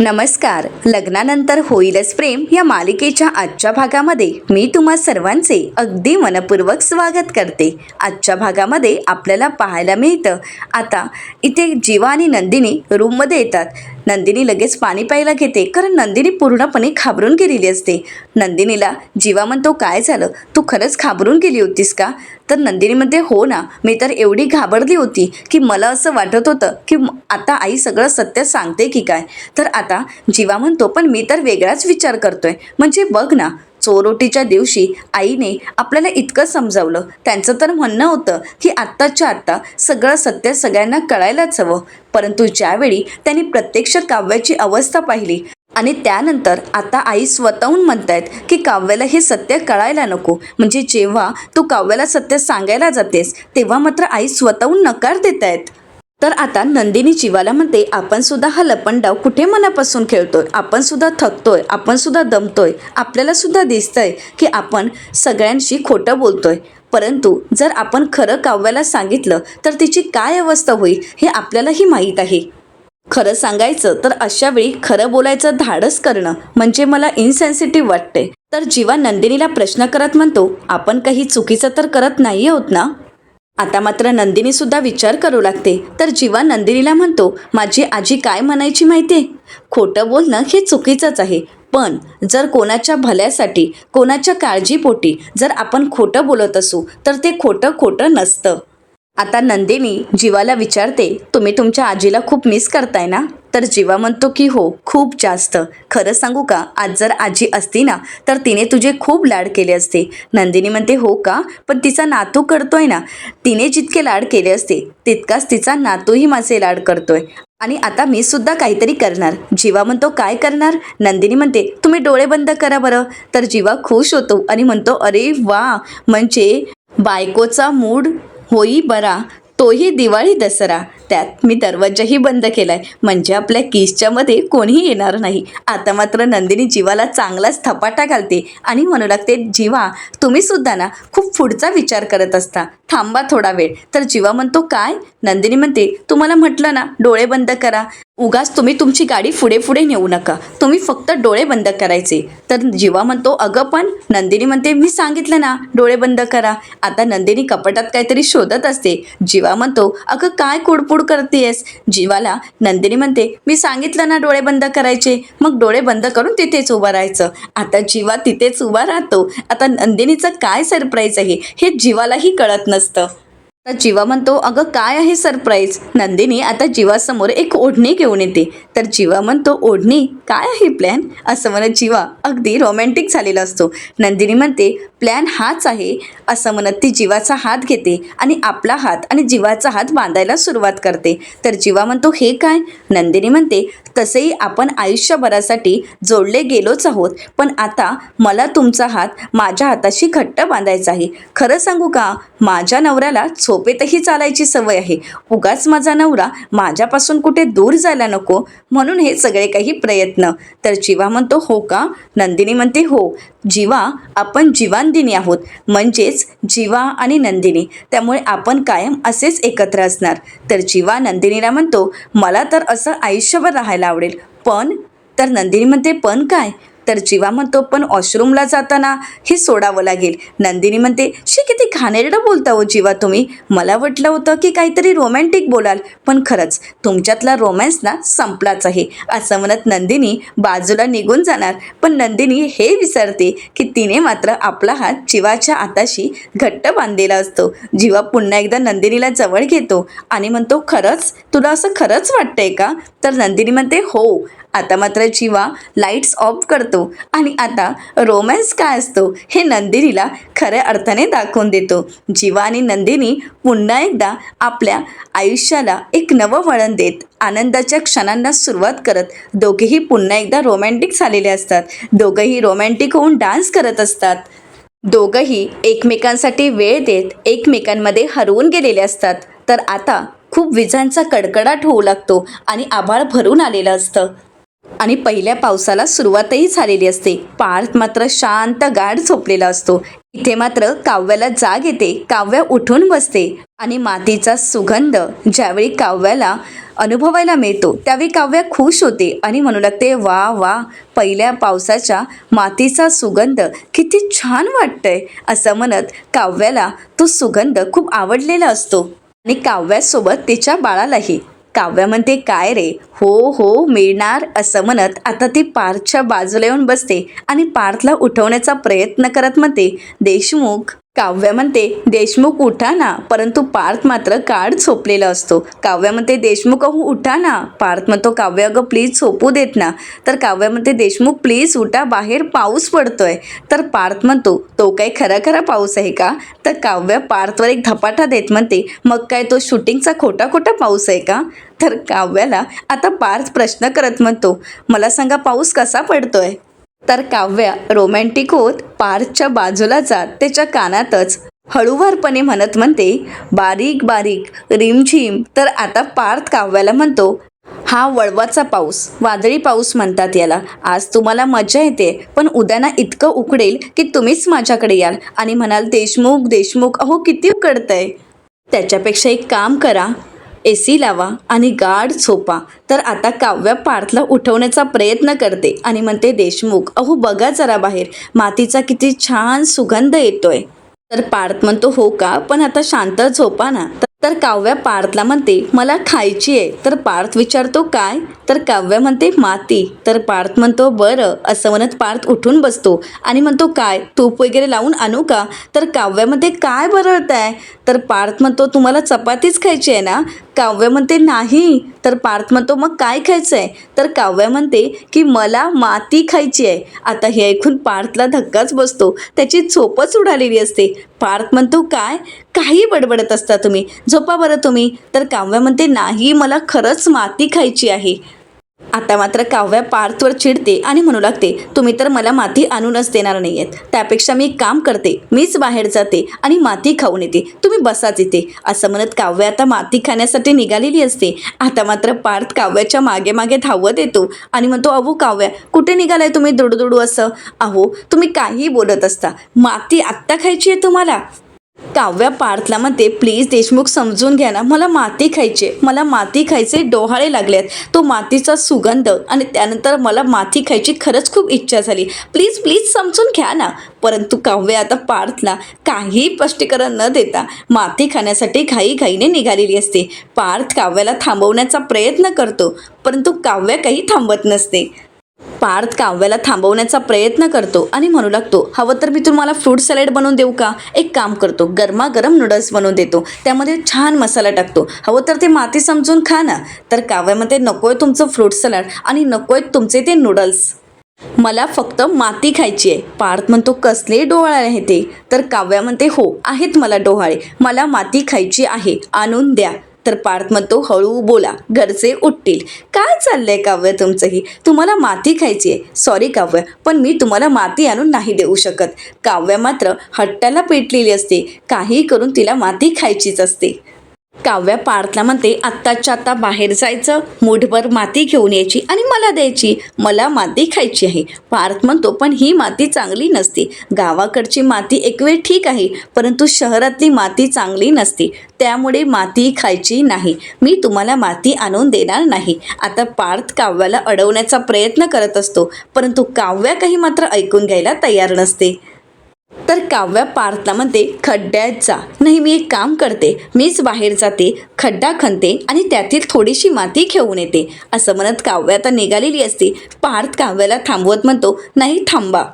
नमस्कार. लग्नानंतर होईलच प्रेम या मालिकेच्या आजच्या भागामध्ये मी तुम्हा सर्वांचे अगदी मनपूर्वक स्वागत करते. आजच्या भागामध्ये आपल्याला पाहायला मिळतं, आता इथे जीवा आणि नंदिनी रूममध्ये येतात. नंदिनी लगेच पाणी प्यायला घेते, कारण नंदिनी पूर्णपणे घाबरून गेलेली असते. नंदिनीला जीवा म्हणतो, काय झालं, तू खरंच घाबरून गेली होतीस का? तर नंदिनी म्हणते, हो ना, मी तर एवढी घाबरली होती की मला असं वाटत होतं की आता आई सगळं सत्य सांगते की काय. तर आता जीवा म्हणतो, पण मी तर वेगळाच विचार करतोय. म्हणजे बघ ना, चोरोटीच्या दिवशी आईने आपल्याला इतकं समजावलं. त्यांचं तर म्हणणं होतं की आत्ताच्या आत्ता सगळं सत्य सगळ्यांना कळायलाच हवं. परंतु ज्यावेळी त्यांनी प्रत्यक्ष काव्याची अवस्था पाहिली आणि त्यानंतर आता आई स्वतःहून म्हणतायत की काव्याला हे सत्य कळायला नको. म्हणजे जेव्हा तू काव्याला सत्य सांगायला जातेस तेव्हा मात्र आई स्वतःहून नकार देत आहेत. तर आता नंदिनी जीवाला म्हणते, आपण सुद्धा हा लपंडाव कुठे मनापासून खेळतोय, आपण सुद्धा थकतोय, आपण सुद्धा दमतोय, आपल्याला सुद्धा दिसतंय की आपण सगळ्यांशी खोटं बोलतोय. परंतु जर आपण खरं काव्याला सांगितलं तर तिची काय अवस्था होईल हे आपल्यालाही माहीत आहे. खरं सांगायचं तर अशा वेळी खरं बोलायचं धाडस करणं म्हणजे मला इनसेन्सिटिव्ह वाटते. तर जीवा नंदिनीला प्रश्न करत म्हणतो, आपण काही चुकीचं तर करत नाही आहोत ना? आता मात्र नंदिनी सुद्धा विचार करू लागते. तर जीवा नंदिनीला म्हणतो, माझी आजी काय म्हणायची माहितीये, खोटं बोलणं हे चुकीचंच आहे, पण जर कोणाच्या भल्यासाठी कोणाच्या काळजीपोटी जर आपण खोटं बोलत असू तर ते खोटं खोटं नसतं. आता नंदिनी जीवाला विचारते, तुम्ही तुमच्या आजीला खूप मिस करताय ना? तर जीवा म्हणतो की हो, खूप जास्त. खरं सांगू का, आज जर आजी असती ना तर तिने तुझे खूप लाड केले असते. नंदिनी म्हणते, हो का, पण तिचा नातू करतोय ना, तिने जितके लाड केले असते तितकाच तिचा नातूही माझे लाड करतोय. आणि आता मी सुद्धा काहीतरी करणार. जीवा म्हणतो, काय करणार? नंदिनी म्हणते, तुम्ही डोळे बंद करा बरं. तर जीवा खुश होतो आणि म्हणतो, अरे वा, म्हणजे बायकोचा मूड होई बरा, तोही दिवाळी दसरा. त्यात मी दरवाजाही बंद केलाय, म्हणजे आपल्या किसच्या मध्ये कोणीही येणार नाही. आता मात्र नंदिनी जीवाला चांगलाच थपाटा घालते आणि म्हणू लागते, जीवा तुम्ही सुद्धा ना खूप पुढचा विचार करत असता, थांबा थोडा वेळ. तर जीवा म्हणतो, काय? नंदिनी म्हणते, तुम्हाला म्हटलं ना डोळे बंद करा, उगाच तुम्ही तुमची गाडी पुढे पुढे नेऊ नका, तुम्ही फक्त डोळे बंद करायचे. तर जीवा म्हणतो, अगं पण. नंदिनी म्हणते, मी सांगितलं ना डोळे बंद करा. आता नंदिनी कपाटात काहीतरी शोधत असते. जीवा म्हणतो, अगं काय कुडपुड करतेस? जीवाला नंदिनी म्हणते, मी सांगितलं ना डोळे बंद करायचे, मग डोळे बंद करून तिथेच उभं राहायचं. आता जीवा तिथेच उभा राहतो. आता नंदिनीचं काय सरप्राईज आहे हे जीवालाही कळत नसतं. तर जीवा म्हणतो, अगं काय आहे सरप्राईज? नंदिनी आता जीवासमोर एक ओढणी घेऊन येते. तर जीवा म्हणतो, ओढणी? काय आहे प्लॅन? असं म्हणत जीवा अगदी रोमॅन्टिक झालेला असतो. नंदिनी म्हणते, प्लॅन हाच आहे. असं म्हणत ती जीवाचा हात घेते आणि आपला हात आणि जीवाचा हात बांधायला सुरुवात करते. तर जीवा म्हणतो, हे काय? नंदिनी म्हणते, तसेही आपण आयुष्यभरासाठी जोडले गेलोच आहोत, पण आता मला तुमचा हात माझ्या हाताशी घट्ट बांधायचा आहे. खरं सांगू का, माझ्या नवऱ्याला झोपेतही चालायची सवय आहे. उगाच माझा नवरा माझ्यापासून कुठे दूर जायला नको म्हणून हे सगळे काही प्रयत्न. तर जीवा म्हणतो, हो का? नंदिनी म्हणते, हो जीवा, आपण जीवांदिनी आहोत, म्हणजेच जीवा आणि नंदिनी, त्यामुळे आपण कायम असेच एकत्र असणार. तर जीवा नंदिनीला म्हणतो, मला तर असं आयुष्यभर राहायला आवडेल, पण. तर नंदिनी म्हणते, पण काय? तर जीवा म्हणतो, पण वॉशरूमला जाताना हे सोडावं लागेल. नंदिनी म्हणते, शी किती घाणेरडं बोलता हो जीवा तुम्ही, मला वाटलं होतं की काहीतरी रोमॅन्टिक बोलाल, पण खरंच तुमच्यातला रोमॅन्स ना संपलाच आहे. असं म्हणत नंदिनी बाजूला निघून जाणार, पण नंदिनी हे विसरते की तिने मात्र आपला हात जीवाच्या हाताशी घट्ट बांधलेला असतो. जीवा पुन्हा एकदा नंदिनीला जवळ घेतो आणि म्हणतो, खरंच तुला असं खरंच वाटतंय का? तर नंदिनी म्हणते, हो. आता मात्र जीवा लाईट्स ऑफ करतो आणि आता रोमॅन्स काय असतो हे नंदिनीला खऱ्या अर्थाने दाखवून देतो. जीवा आणि नंदिनी पुन्हा एकदा आपल्या आयुष्याला एक नवं वळण देत, आनंदाच्या क्षणांना सुरुवात करत दोघेही पुन्हा एकदा रोमॅन्टिक झालेले असतात. दोघंही रोमॅन्टिक होऊन डान्स करत असतात. दोघंही एकमेकांसाठी वेळ देत एकमेकांमध्ये हरवून गेलेले असतात. तर आता खूप विजांचा कडकडाट होऊ लागतो आणि आभाळ भरून आलेलं असतं आणि पहिल्या पावसाला सुरुवातही झालेली असते. पार्थ मात्र शांत गाढ झोपलेला असतो. इथे मात्र काव्याला जाग येते. काव्या उठून बसते आणि मातीचा सुगंध ज्यावेळी काव्याला अनुभवायला मिळतो त्यावेळी काव्या खुश होते आणि म्हणू लागते, वा वा, पहिल्या पावसाच्या मातीचा सुगंध किती छान वाटतंय. असं म्हणत काव्याला तो सुगंध खूप आवडलेला असतो आणि काव्यासोबत तिच्या बाळालाही. काव्या म्हणते, काय रे, हो हो मिळणार. असं म्हणत आता ती पार्थच्या बाजूला येऊन बसते आणि पार्थला उठवण्याचा प्रयत्न करत म्हणते, देशमुख. काव्या म्हणते, देशमुख उठा ना. परंतु पार्थ मात्र गाढ झोपलेला असतो. काव्या म्हणते, देशमुख अहो उठा ना. पार्थ म्हणतो, काव्या अगं प्लीज झोपू देत ना. तर काव्या म्हणते, देशमुख प्लीज उठा, बाहेर पाऊस पडतोय. तर पार्थ म्हणतो, तो काही खरा खरा पाऊस आहे का. तर काव्या पार्थवर एक धपाटा देत म्हणते, मग काय तो शूटिंगचा खोटा खोटा पाऊस आहे का. तर काव्याला आता पार्थ प्रश्न करत म्हणतो, मला सांगा पाऊस कसा पडतोय. तर काव्या रोमॅन्टिक होत पार्थच्या बाजूला जात त्याच्या कानातच हळूवारपणे म्हणते, बारीक बारीक रिमझिम. तर आता पार्थ काव्याला म्हणतो, हा वळवाचा पाऊस, वादळी पाऊस म्हणतात याला. आज तुम्हाला मजा येते, पण उद्या ना इतकं उकडेल की तुम्हीच माझ्याकडे याल आणि म्हणाल, देशमुख देशमुख अहो किती उकडतंय. त्याच्यापेक्षा एक काम करा, AC लावा आणि गाढ झोपा. तर आता काव्या पार्थला उठवण्याचा प्रयत्न करते आणि म्हणते, देशमुख अहो बघा जरा बाहेर, मातीचा किती छान सुगंध येतोय. तर पार्थ म्हणतो, हो का, पण आता शांत झोपा ना. तर काव्या पार्थला म्हणते, मला खायची आहे. तर पार्थ विचारतो, काय. तर काव्या म्हणते, माती. तर पार्थ म्हणतो, बरं. असं म्हणत पार्थ उठून बसतो आणि म्हणतो, काय तूप वगैरे लावून आणू का. तर काव्या म्हणते, काय बरळताय. तर पार्थ म्हणतो, तुम्हाला चपातीच खायची आहे ना. काव्या म्हणते, नाही. तर पार्थ म्हणतो, मग काय खायचं आहे. तर काव्या म्हणते की मला माती खायची आहे. आता हे ऐकून पार्थला धक्काच बसतो, त्याची झोपच उडालेली असते. पार्थ म्हणतो, काय काही बडबडत असता तुम्ही, झोपा बरं तुम्ही. तर काव्या म्हणते, नाही मला खरंच माती खायची आहे. आता मात्र काव्या पार्थवर चिडते आणि म्हणू लागते, तुम्ही तर मला माती आणूनच देणार नाही आहेत. त्यापेक्षा मी एक काम करते, मीच बाहेर जाते आणि माती खाऊन येते, तुम्ही बसाच इथे. असं म्हणत काव्या आता माती खाण्यासाठी निघालेली असते. आता मात्र पार्थ काव्याच्या मागे मागे धावत येतो आणि म्हणतो, अहो काव्या कुठे निघालाय तुम्ही दुडदुडू असं. अहो तुम्ही काही बोलत असता, माती आत्ता खायची आहे तुम्हाला. काव्या पार्थला म्हणते, प्लीज देशमुख समजून घ्या ना, मला माती खायची, मला माती खायचे डोहाळे लागलेत. तो मातीचा सुगंध आणि त्यानंतर मला माती खायची खरंच खूप इच्छा झाली, प्लीज प्लीज समजून घ्या ना. परंतु काव्या आता पार्थला काही स्पष्टीकरण न देता माती खाण्यासाठी घाईघाईने निघालेली असते. पार्थ काव्याला थांबवण्याचा प्रयत्न करतो, परंतु काव्या काही थांबत नसते. पार्थ काव्याला थांबवण्याचा प्रयत्न करतो आणि म्हणू लागतो, हवं तर मी तुम्हाला फ्रूट सॅलड बनवून देऊ का. एक काम करतो, गरमागरम नूडल्स बनवून देतो, त्यामध्ये छान मसाला टाकतो, हवं तर ते माती समजून खा ना. तर काव्यामध्ये नकोय तुमचं फ्रूट सॅलड आणि नकोय तुमचे ते नूडल्स, मला फक्त माती खायची आहे. पार्थ म्हणतो, कसले डोहाळे आहे ते. तर काव्या म्हणते, हो आहेत मला डोहाळे, मला माती खायची आहे, आणून द्या. तर पार्थ म्हणतो, हळू बोला, घरचे उठतील. काय चाललंय काव्य तुमचंही, तुम्हाला माती खायची आहे. सॉरी काव्य, पण मी तुम्हाला माती आणून नाही देऊ शकत. काव्या मात्र हट्टाला पेटलेली असते, काही करून तिला माती खायचीच असते. काव्या पार्थला म्हणते, आत्ताच्या आत्ता बाहेर जायचं, मूठभर माती घेऊन यायची आणि मला द्यायची, मला माती खायची आहे. पार्थ म्हणतो, पण ही माती चांगली नसते, गावाकडची माती एक वेळ ठीक आहे, परंतु शहरातली माती चांगली नसते, त्यामुळे माती खायची नाही, मी तुम्हाला माती आणून देणार नाही. आता पार्थ काव्याला अडवण्याचा प्रयत्न करत असतो, परंतु काव्या काही मात्र ऐकून घ्यायला तयार नसते. तर काव्या पार्थला म्हणते, खड्ड्यात जा. नाही, मी एक काम करते, मीच बाहेर जाते, खड्डा खणते आणि त्यातील थोडीशी माती घेऊन येते. असं म्हणत काव्या आता निघालेली असते. पार्थ काव्याला थांबवत म्हणतो, नाही थांबा,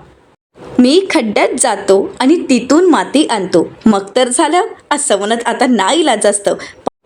मी खड्ड्यात जातो आणि तिथून माती आणतो, मग तर झालं. असं म्हणत आता नाईलाज असतं,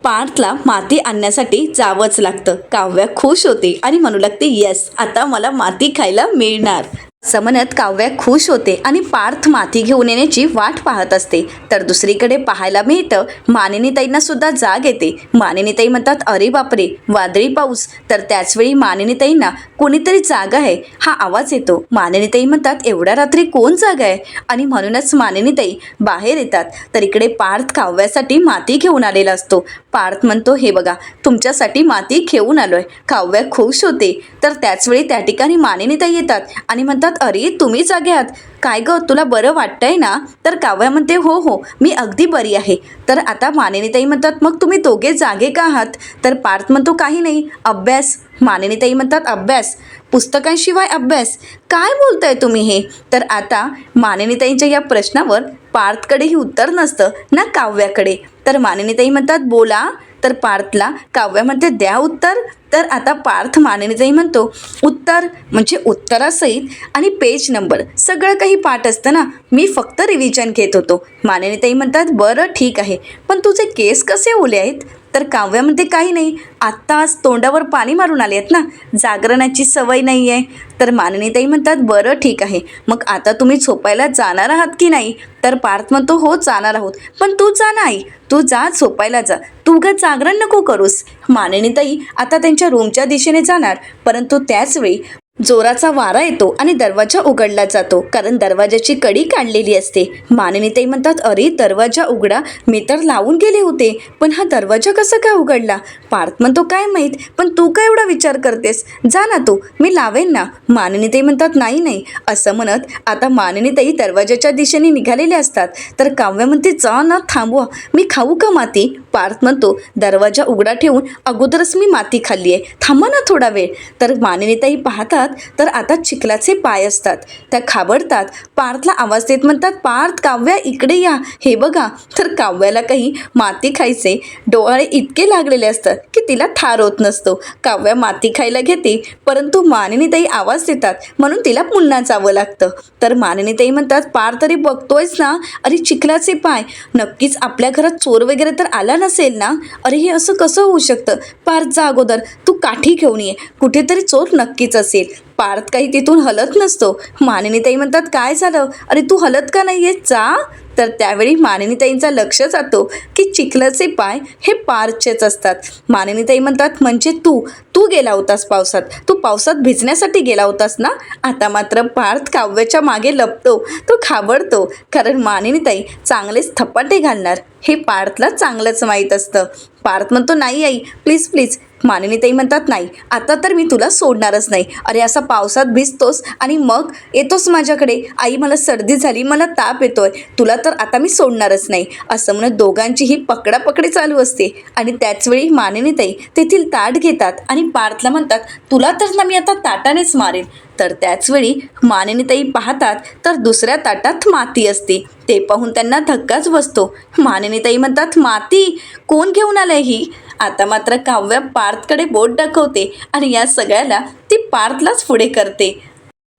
पार्थला माती आणण्यासाठी जावंच लागतं. काव्या खुश होते आणि म्हणू लागते, येस, आता मला माती खायला मिळणार. असं म्हणत काव्या खुश होते आणि पार्थ माती घेऊन येण्याची वाट पाहत असते. तर दुसरीकडे पाहायला मिळतं, मानिनीताईंना सुद्धा जाग येते. मानिनीताई म्हणतात, अरे बापरे, वादळी पाऊस. तर त्याचवेळी मानिनीताईंना कोणीतरी जागा आहे हा आवाज येतो. मानिनीताई म्हणतात, एवढ्या रात्री कोण जागा आहे. आणि म्हणूनच मानिनीताई बाहेर येतात. तर इकडे पार्थ काव्यासाठी माती घेऊन आलेला असतो. पार्थ म्हणतो, हे बघा तुमच्यासाठी माती घेऊन आलोय. काव्या खुश होते. तर त्याचवेळी त्या ठिकाणी मानिनीताई येतात आणि म्हणतात, अरे तुम्ही जागे आहात काय ग, तुला बरं वाटतंय ना? तर काव्या म्हणते, हो हो मी अगदी बरी आहे. तर आता मानिनीताई म्हणतात, मग तुम्ही दोघे जागे का आहात? तर पार्थ म्हणतो, काही नाही, अभ्यास. मानिनीताई म्हणतात, अभ्यास? पुस्तकांशिवाय अभ्यास? काय बोलताय तुम्ही हे? तर आता मानिनीताईंच्या या प्रश्नावर पार्थकडेही उत्तर नसतं ना काव्याकडे. तर मानिनीताई म्हणतात, बोला. तर पार्थला काव्या म्हणते, द्या उत्तर. तर आता पार्थ मानिनीताई म्हणतो, उत्तर म्हणजे उत्तरासहित आणि पेज नंबर सगळं काही पाठ असतं ना, मी फक्त रिव्हिजन घेत होतो. मानिनीताई म्हणतात, बरं ठीक आहे, पण तुझे केस कसे ओले आहेत? तर काव्या म्हणते, काही नाही, आत्ताच तोंडावर पाणी मारून आले आहेत ना, जागरणाची सवय नाही आहे. तर मानिनीताई म्हणतात, बरं ठीक आहे, मग आता तुम्ही झोपायला जाणार आहात की नाही? तर पार्थ म्हणतो, हो जाणार आहोत. पण तू जा नाही, तू जा झोपायला जा, तू उगाच जागरण नको करूस. मानिनीताई आता त्यांच्या रूमच्या दिशेने जाणार, परंतु त्याचवेळी जोराचा वारा येतो आणि दरवाजा उघडला जातो, कारण दरवाजाची कडी काढलेली असते. मानिनीताई म्हणतात, अरे दरवाजा उघडा, मी तर लावून गेले होते, पण हा दरवाजा कसा काय उघडला? पार्थ म्हणतो, काय माहीत, पण तू काय एवढा विचार करतेस? जा ना तू, मी लावेन ना. मानिनीताई म्हणतात, नाही नाही. असं म्हणत आता मानिनीताई दरवाजाच्या दिशेने निघालेले असतात. तर काव्य म्हणते, जा ना, थांबवा, मी खाऊ का माती? पार्थ म्हणतो, दरवाजा उघडा ठेवून अगोदरच मी माती खाल्ली आहे, थांबा ना थोडा वेळ. तर मानिनीताई पाहतात तर आता चिखलाचे पाय असतात. त्या खाबडतात. पार्थला आवाज देत म्हणतात, पार्थ, काव्या इकडे या, हे बघा. तर काव्याला काही माती खायचे डोळे इतके लागलेले असतात की तिला ठार होत नसतो. काव्या माती खायला घेते, परंतु मानिनीताई आवाज देतात म्हणून तिला पुन्हा जावं लागतं. तर मानिनीताई म्हणतात, पार्थ तरी बघतोयस ना, अरे चिखलाचे पाय, नक्कीच आपल्या घरात चोर वगैरे तर आला नसेल ना? अरे हे असं कसं होऊ शकतं? पार्थ जा अगोदर, तू काठी घेऊन ये, कुठेतरी चोर नक्कीच असेल. पार्थ काही तिथून हलत नसतो. मानिनीताई म्हणतात, काय झालं? अरे तू हलत का नाही आहे? जा. तर त्यावेळी मानिनीताईंचा लक्ष जातो की चिखलाचे पाय हे पार्थचेच असतात. मानिनीताई म्हणतात, म्हणजे तू गेला होतास पावसात, तू पावसात भिजण्यासाठी गेला होतास ना? आता मात्र पार्थ काव्याच्या मागे लपतो, तो खाबडतो, कारण मानिनीताई चांगलेच थपाटे घालणार हे पार्थला चांगलंच माहीत असतं. पार्थ म्हणतो, नाही आई, प्लीज प्लीज. मानिनीताई म्हणतात, नाही, आता तर मी तुला सोडणारच नाही. अरे असा पावसात भिजतोस आणि मग येतोस माझ्याकडे, आई मला सर्दी झाली, मला ताप येतोय, तुला तर आता मी सोडणारच नाही. असं म्हणत दोघांची ही पकडापकडी चालू असते. आणि त्याचवेळी मानिनीताई तेथील ताट घेतात आणि पार्थला म्हणतात, तुला तर ना मी आता ताटानेच मारेन. तर त्याचवेळी मानिनीताई पाहतात तर दुसऱ्या ताटात माती असते. ते पाहून त्यांना धक्काच बसतो. मानिनीताई म्हणतात, माती कोण घेऊन आलंय ही? आता मात्र काव्या पार्थकडे बोट दाखवते आणि या सगळ्याला ती पार्थलाच पुढे करते.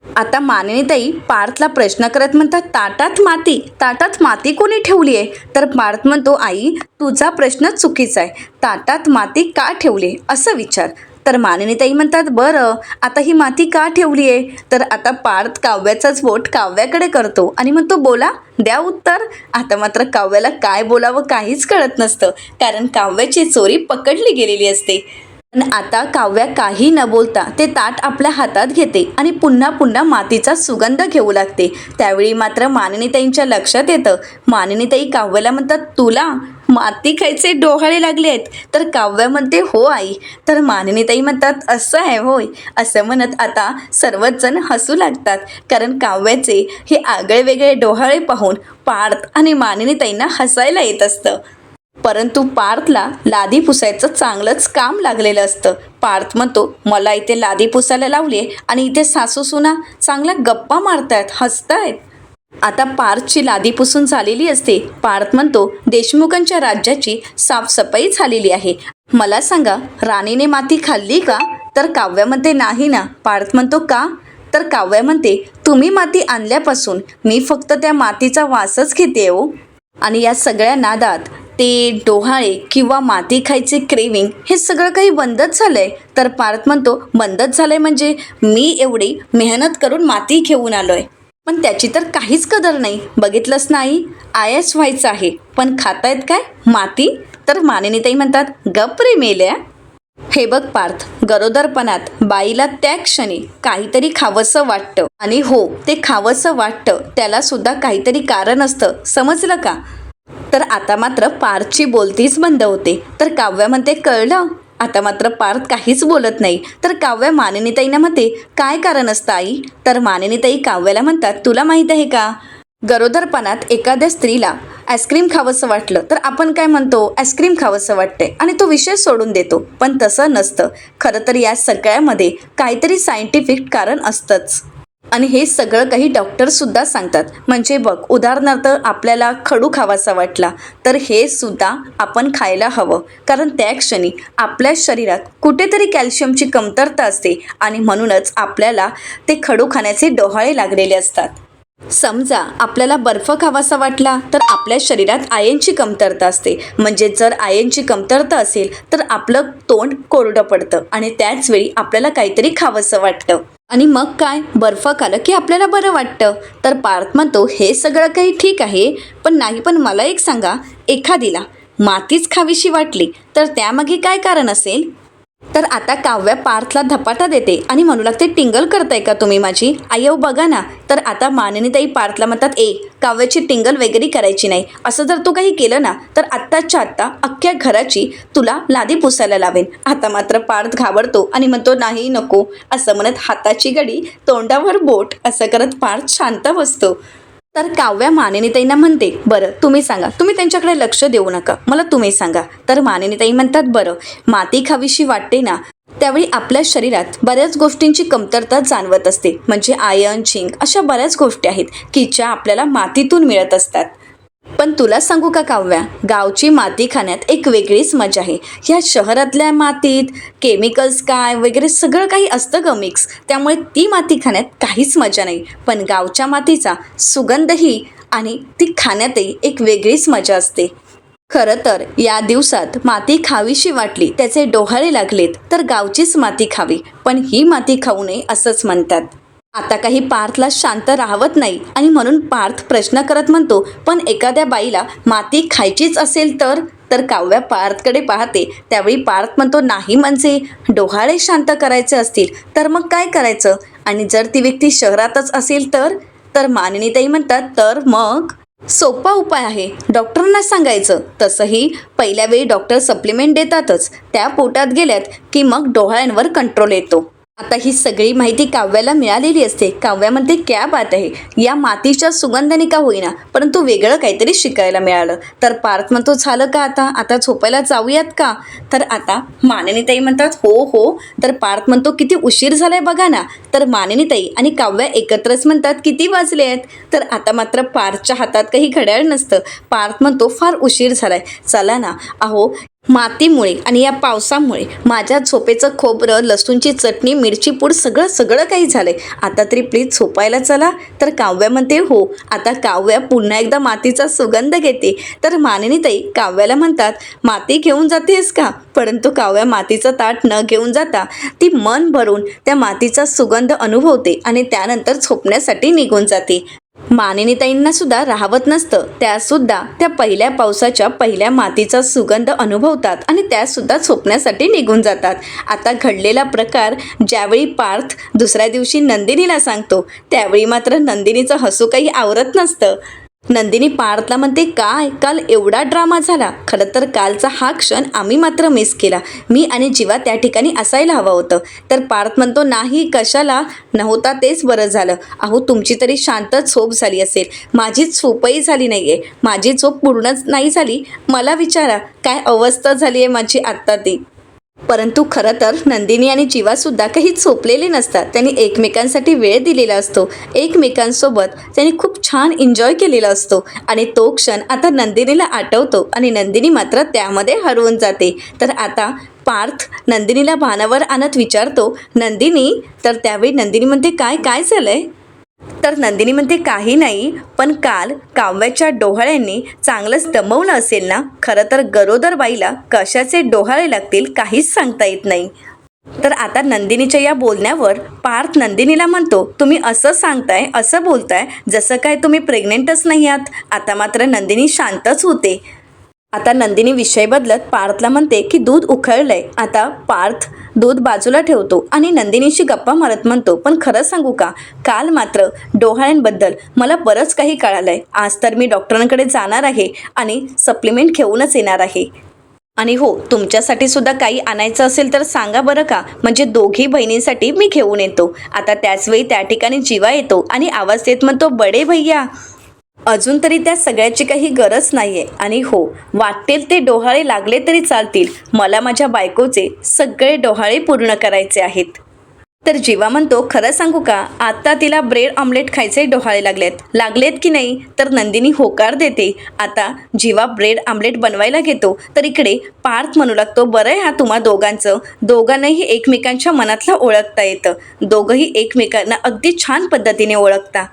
आता मानिनीताई पार्थला प्रश्न करत म्हणतात, ताटात माती कोणी ठेवली आहे? तर पार्थ म्हणतो, आई तुझा प्रश्न चुकीचा आहे, ताटात माती का ठेवली असं विचार. तर मानिनीताई म्हणतात, बरं आता ही माती का ठेवली आहे? तर आता पार्थ काव्याचाच बोट काव्याकडे करतो आणि म्हणतो, बोला, द्या उत्तर. आता मात्र काव्याला काय बोलावं काहीच कळत नसतं, कारण काव्याची चोरी पकडली गेलेली असते. पण आता काव्या काही न बोलता ते ताट आपल्या हातात घेते आणि पुन्हा पुन्हा मातीचा सुगंध घेऊ लागते. त्यावेळी मात्र मानिनीताईंच्या लक्षात येतं. मानिनीताई काव्याला म्हणतात, तुला माती खायचे डोहाळे लागले आहेत? तर काव्या म्हणते, हो आई. तर मानिनीताई म्हणतात, असं आहे होय. असं म्हणत आता सर्वच जण हसू लागतात, कारण काव्याचे हे आगळे वेगळे डोहाळे पाहून पार्थ आणि मानिनीताईंना हसायला येत असतं. परंतु पार्थला लादी पुसायचं चांगलंच काम लागलेलं असतं. पार्थ म्हणतो, मला इथे लादी पुसायला लावली आहे आणि इथे सासू सुना चांगल्या गप्पा मारतायत, हसतायत. आता पार्थची लादी पुसून झालेली असते. पार्थ म्हणतो, देशमुखांच्या राज्याची साफसफाई झालेली आहे, मला सांगा राणीने माती खाल्ली का? तर काव्या म्हणते, नाही ना. पार्थ म्हणतो, का? तर काव्या म्हणते, तुम्ही माती आणल्यापासून मी फक्त त्या मातीचा वासच घेते हो. आणि या सगळ्या नादात ते डोहाळे किंवा माती खायचे क्रेविंग हे सगळं काही बंदच झालंय. तर पार्थ म्हणतो, बंदच झालंय म्हणजे? मी एवढी मेहनत करून माती घेऊन आलोय, पण त्याची तर काहीच कदर नाही. बघितलंच नाही, आयस व्हायचं आहे, पण खातायत काय माती? तर मानिनीताई म्हणतात, गप रे मेल्या. हे बघ पार्थ, गरोदरपणात बाईला त्या क्षणी काहीतरी खावंसं वाटतं, आणि हो, ते खावंसं वाटतं त्याला सुद्धा काहीतरी कारण असतं, समजलं का? तर आता मात्र पार्थची बोलतीच बंद होते. तर काव्या म्हणते कळलं. आता मात्र पार्थ काहीच बोलत नाही. तर काव्या मानिनीताईंना म्हणते काय कारण असतं आई. तर मानिनीताई काव्याला म्हणतात तुला माहीत आहे का, गरोदरपणात एखाद्या स्त्रीला आईस्क्रीम खावंसं वाटलं तर आपण काय म्हणतो, आईस्क्रीम खावंसं वाटते आणि तो विषय सोडून देतो. पण तसं नसतं. खरं तर या सगळ्यामध्ये काहीतरी सायंटिफिक कारण असतंच आणि हे सगळं काही डॉक्टरसुद्धा सांगतात. म्हणजे बघ, उदाहरणार्थ आपल्याला खडू खावासा वाटला तर हे सुद्धा आपण खायला हवं, कारण त्या क्षणी आपल्या शरीरात कुठेतरी कॅल्शियमची कमतरता असते आणि म्हणूनच आपल्याला ते खडू खाण्याचे डोहाळे लागलेले असतात. समजा आपल्याला बर्फ खावासा वाटला तर आपल्या शरीरात आयनची कमतरता असते. म्हणजे जर आयनची कमतरता असेल तर आपलं तोंड कोरडं पडतं आणि त्याच वेळी आपल्याला काहीतरी खावंसं वाटतं आणि मग काय, बर्फ खाल्लं की आपल्याला बरं वाटतं. तर पार्थ म्हणतो हे सगळं काही ठीक आहे, पण मला एक सांगा, एखादीला मातीच खावीशी वाटली तर त्यामागे काय कारण असेल. तर आता काव्या पार्थला धपाटा देते आणि म्हणू लागते टिंगल करताय का तुम्ही माझी, आयो बघा ना. तर आता मानिनीताई पार्थला म्हणतात काव्याची टिंगल वगैरे करायची नाही. असं जर तू काही केलं ना तर आत्ताच्या आत्ता अख्ख्या घराची तुला लादी पुसायला लावेन. आता मात्र पार्थ घाबरतो आणि म्हणतो नाही नको, असं म्हणत हाताची घडी तोंडावर बोट असं करत पार्थ शांत बसतो. तर काव्या मानिनीताईंना म्हणते बरं तुम्ही सांगा, तुम्ही त्यांच्याकडे लक्ष देऊ नका, मला तुम्ही सांगा. तर मानिनीताई म्हणतात बरं, माती खावीशी वाटते ना त्यावेळी आपल्या शरीरात बऱ्याच गोष्टींची कमतरता जाणवत असते. म्हणजे आयर्न, झिंक अशा बऱ्याच गोष्टी आहेत की ज्या आपल्याला मातीतून मिळत असतात. पण तुला सांगू का काव्या, गावची माती खाण्यात एक वेगळीच मजा आहे. ह्या शहरातल्या मातीत केमिकल्स काय वगैरे सगळं काही असतं ग मिक्स, त्यामुळे ती माती खाण्यात काहीच मजा नाही. पण गावच्या मातीचा सुगंधही आणि ती खाण्यातही एक वेगळीच मजा असते. खरं तर या दिवसात माती खावीशी वाटली, त्याचे डोहाळे लागलेत तर गावचीच माती खावी, पण ही माती खाऊ नये असंच म्हणतात. आता काही पार्थला शांत राहवत नाही आणि म्हणून पार्थ प्रश्न करत म्हणतो पण एखाद्या बाईला माती खायचीच असेल तर काव्या पार्थकडे पाहते. त्यावेळी पार्थ म्हणतो नाही, म्हणजे डोहाळे शांत करायचे असतील तर मग काय करायचं, आणि जर ती व्यक्ती शहरातच असेल तर मानिनीताई म्हणतात तर मग सोपा उपाय आहे, डॉक्टरांना सांगायचं. तसंही पहिल्या वेळी डॉक्टर सप्लिमेंट देतातच, त्या पोटात गेल्यात की मग डोहाळ्यांवर कंट्रोल येतो. आता ही सगळी माहिती काव्याला मिळालेली असते. काव्या म्हणते क्या बात आहे, या मातीच्या सुगंधाने का होईना परंतु वेगळं काहीतरी शिकायला मिळालं. तर पार्थ म्हणतो झालं का, आता झोपायला जाऊयात का. तर आता मानिनीताई म्हणतात हो. तर पार्थ म्हणतो किती उशीर झालाय बघा ना. तर मानिनीताई आणि काव्या एकत्रच म्हणतात किती वाजले आहेत. तर आता मात्र पार्थच्या हातात काही घड्याळ नसतं. पार्थ म्हणतो फार उशीर झालाय, चला ना. अहो मातीमुळे आणि या पावसामुळे माझ्या झोपेचं खोबरं, लसूणची चटणी, मिरची पूड सगळं काही झालंय, आता तरी प्लीज झोपायला चला. तर काव्या म्हणते हो. आता काव्या पुन्हा एकदा मातीचा सुगंध घेते. तर मानिनीताई काव्याला म्हणतात माती घेऊन जातेस का, परंतु काव्या मातीचं ताट न घेऊन जाता ती मन भरून त्या मातीचा सुगंध अनुभवते आणि त्यानंतर झोपण्यासाठी निघून जाते. मानिनीताईंना सुद्धा राहवत नसतं, त्यासुद्धा त्या पहिल्या पावसाच्या पहिल्या मातीचा सुगंध अनुभवतात आणि त्यासुद्धा झोपण्यासाठी निघून जातात. आता घडलेला प्रकार ज्यावेळी पार्थ दुसऱ्या दिवशी नंदिनीला सांगतो त्यावेळी मात्र नंदिनीचं हसू काही आवरत नसतं. नंदिनी पार्थला म्हणते काय काल एवढा ड्रामा झाला, खरं तर कालचा हा क्षण आम्ही मात्र मिस केला, मी आणि जीवा त्या ठिकाणी असायला हवं होतं. तर पार्थ म्हणतो नाही, कशाला नव्हता तेच बरं झालं. अहो तुमची तरी शांत झोप झाली असेल, माझी झोपही झाली नाही आहे, माझी झोप पूर्णच नाही झाली. मला विचारा काय अवस्था झाली आहे माझी आत्ता ती. परंतु खरं तर नंदिनी आणि जीवासुद्धा काही झोपलेले नसतात. त्यांनी एकमेकांसाठी वेळ दिलेला असतो, एकमेकांसोबत त्यांनी खूप छान एन्जॉय केलेला असतो आणि तो क्षण आता नंदिनीला आठवतो आणि नंदिनी मात्र त्यामध्ये हरवून जाते. तर आता पार्थ नंदिनीला भानावर आणत विचारतो नंदिनी. तर त्यावेळी नंदिनी म्हणते काय झालंय. तर नंदिनी म्हणते काही नाही, पण काल काव्याच्या डोहाळ्यांनी चांगलंच दमवलं असेल ना. खरं तर गरोदर बाईला कशाचे डोहाळे लागतील काहीच सांगता येत नाही. तर आता नंदिनीच्या या बोलण्यावर पार्थ नंदिनीला म्हणतो तुम्ही असं सांगताय, असं बोलताय जसं काय तुम्ही प्रेग्नेंटच नाही आहात. आता मात्र नंदिनी शांतच होते. आता नंदिनी विषय बदलत पार्थला म्हणते की दूध उकळलंय. आता पार्थ दूध बाजूला ठेवतो आणि नंदिनीशी गप्पा मारत म्हणतो, पण खरं सांगू का, काल मात्र डोहाळ्यांबद्दल मला बरंच काही कळालंय. आज तर मी डॉक्टरांकडे जाणार आहे आणि सप्लिमेंट घेऊनच येणार आहे. आणि हो, तुमच्यासाठी सुद्धा काही आणायचं असेल तर सांगा बरं का, म्हणजे दोघी बहिणींसाठी मी घेऊन येतो. आता त्याचवेळी त्या ठिकाणी जीवा येतो आणि आवाज देत म्हणतो, बडे भैया. अजून तरी त्या सगळ्याची काही गरज नाहीये. आणि हो, वाटेल ते डोहाळे लागले तरी चालतील, मला माझ्या बायकोचे सगळे डोहाळे पूर्ण करायचे आहेत. तर जीवा म्हणतो, खरं सांगू का, आता तिला ब्रेड ऑमलेट खायचे डोहाळे लागलेत की नाही. तर नंदिनी होकार देते. आता जीवा ब्रेड ऑमलेट बनवायला घेतो तर इकडे पार्थ म्हणू लागतो, बरं आहे हा तुम्हा दोघांनाही एकमेकांच्या मनातलं ओळखता येतं. दोघंही एकमेकांना अगदी छान पद्धतीने ओळखता.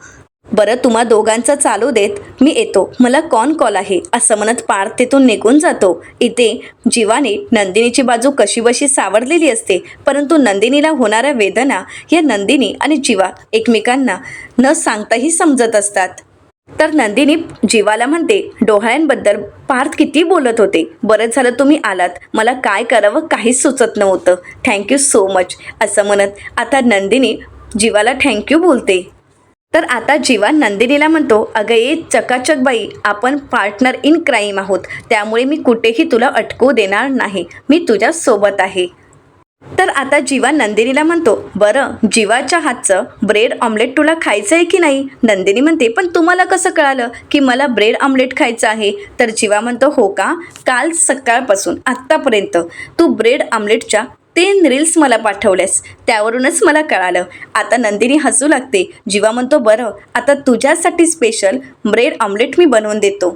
बरं, तुम्हा दोघांचं चालू देत, मी येतो, मला कॉल आहे, असं म्हणत पार्थ तिथून निघून जातो. इथे जीवाने नंदिनीची बाजू कशीबशी सावरलेली असते, परंतु नंदिनीला होणाऱ्या वेदना या नंदिनी आणि जीवा एकमेकांना न सांगताही समजत असतात. तर नंदिनी जीवाला म्हणते, डोहाळ्यांबद्दल पार्थ किती बोलत होते, बरंच झालं तुम्ही आलात, मला काय करावं काहीच सुचत नव्हतं, थँक्यू सो मच, असं म्हणत आता नंदिनी जीवाला थँक्यू बोलते. तर आता जीवा नंदिनीला म्हणतो, अगं ये चकाचक बाई, आपण पार्टनर इन क्राईम आहोत, त्यामुळे मी कुठेही तुला अटकू देणार नाही, मी तुझ्या सोबत आहे. तर आता जीवा नंदिनीला म्हणतो, बरं जीवाच्या हातचं ब्रेड ऑमलेट तुला खायचं आहे की नाही. नंदिनी म्हणते, पण तुम्हाला कसं कळालं की मला ब्रेड ऑमलेट खायचं आहे. तर जीवा म्हणतो, हो का, काल सकाळपासून आत्तापर्यंत तू ब्रेड ऑमलेटच्या 3 रील्स मला पाठवल्यास, त्यावरूनच मला कळालं. आता नंदिनी हसू लागते. जीवा म्हणतो, बरं आता तुझ्यासाठी स्पेशल ब्रेड ऑमलेट मी बनवून देतो.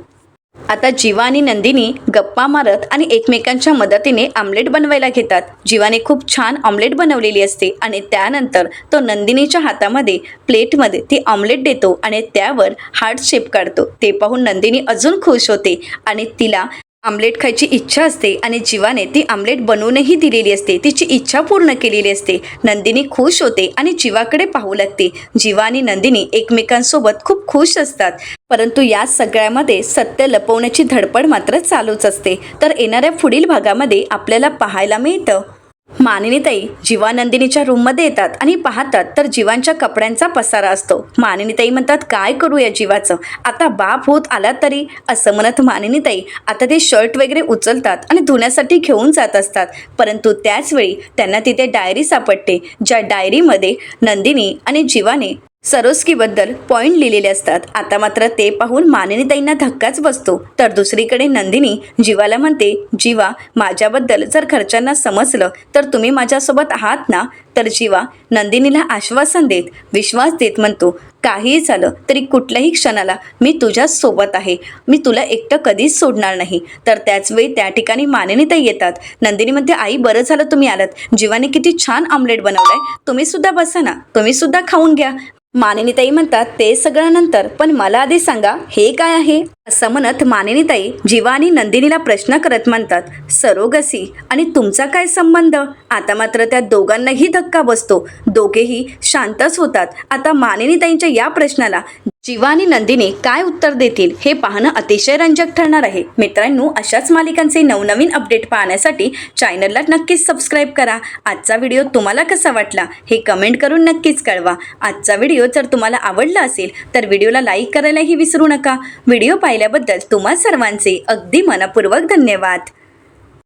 आता जीवा आणि नंदिनी गप्पा मारत आणि एकमेकांच्या मदतीने ऑमलेट बनवायला घेतात. जीवाने खूप छान ऑमलेट बनवलेली असते आणि त्यानंतर तो नंदिनीच्या हातामध्ये प्लेटमध्ये ती ऑमलेट देतो आणि त्यावर हार्ट शेप काढतो. ते पाहून नंदिनी अजून खुश होते आणि तिला आमलेट खायची इच्छा असते आणि जीवाने ती आमलेट बनवूनही दिलेली असते, तिची इच्छा पूर्ण केलेली असते. नंदिनी खुश होते आणि जीवाकडे पाहू लागते. जीवा आणि नंदिनी एकमेकांसोबत खूप खुश असतात, परंतु या सगळ्यामध्ये सत्य लपवण्याची धडपड मात्र चालूच असते. तर येणाऱ्या पुढील भागामध्ये आपल्याला पाहायला मिळतं, मानिनीताई जीवा नंदिनीच्या रूममध्ये येतात आणि पाहतात तर जीवांच्या कपड्यांचा पसारा असतो. मानिनीताई म्हणतात, काय करू या जीवाचं, आता बाप होत आला तरी, असं म्हणत मानिनीताई आता ते शर्ट वगैरे उचलतात आणि धुण्यासाठी घेऊन जात असतात. परंतु त्याचवेळी त्यांना तिथे डायरी सापडते, ज्या डायरीमध्ये नंदिनी आणि जीवाने सरोस्कीबद्दल पॉईंट लिहिलेले असतात. आता मात्र ते पाहून मानिनीताईंना धक्काच बसतो. तर दुसरीकडे नंदिनी जीवाला म्हणते, जीवा माझ्याबद्दल जर घरच्यांना समजलं तर तुम्ही माझ्यासोबत आहात ना. तर जीवा नंदिनीला आश्वासन देत, विश्वास देत म्हणतो, काहीही झालं तरी कुठल्याही क्षणाला मी तुझ्याच सोबत आहे, मी तुला एकटं कधीच सोडणार नाही. तर त्याचवेळी त्या ठिकाणी मानिनीताई येतात. नंदिनी म्हणते, आई बरं झालं तुम्ही आलात, जीवाने किती छान ऑमलेट बनवलाय, तुम्ही सुद्धा बसा ना, तुम्ही सुद्धा खाऊन घ्या. मानिनीताई म्हणतात, ते सगळं नंतर, पण मला आधी सांगा हे काय आहे. असं म्हणत मानिनीताई जीवा आणि नंदिनीला प्रश्न करत म्हणतात, सरोगसी आणि तुमचा काय संबंध. आता मात्र त्या दोघांनाही धक्का बसतो, दोघेही शांतच होतात. आता मानिनीताईंच्या या प्रश्नाला जीवा आणि नंदिनी काय उत्तर देतील हे पाहणं अतिशय रंजक ठरणार आहे. मित्रांनो, अशाच मालिकांचे नवनवीन अपडेट पाहण्यासाठी चॅनलला नक्कीच सबस्क्राईब करा. आजचा व्हिडिओ तुम्हाला कसा वाटला हे कमेंट करून नक्कीच कळवा. आजचा व्हिडिओ जर तुम्हाला आवडला असेल तर व्हिडिओला लाईक करायलाही विसरू नका. व्हिडिओ पाहिल्याबद्दल तुम्हा सर्वांचे अगदी मनपूर्वक धन्यवाद.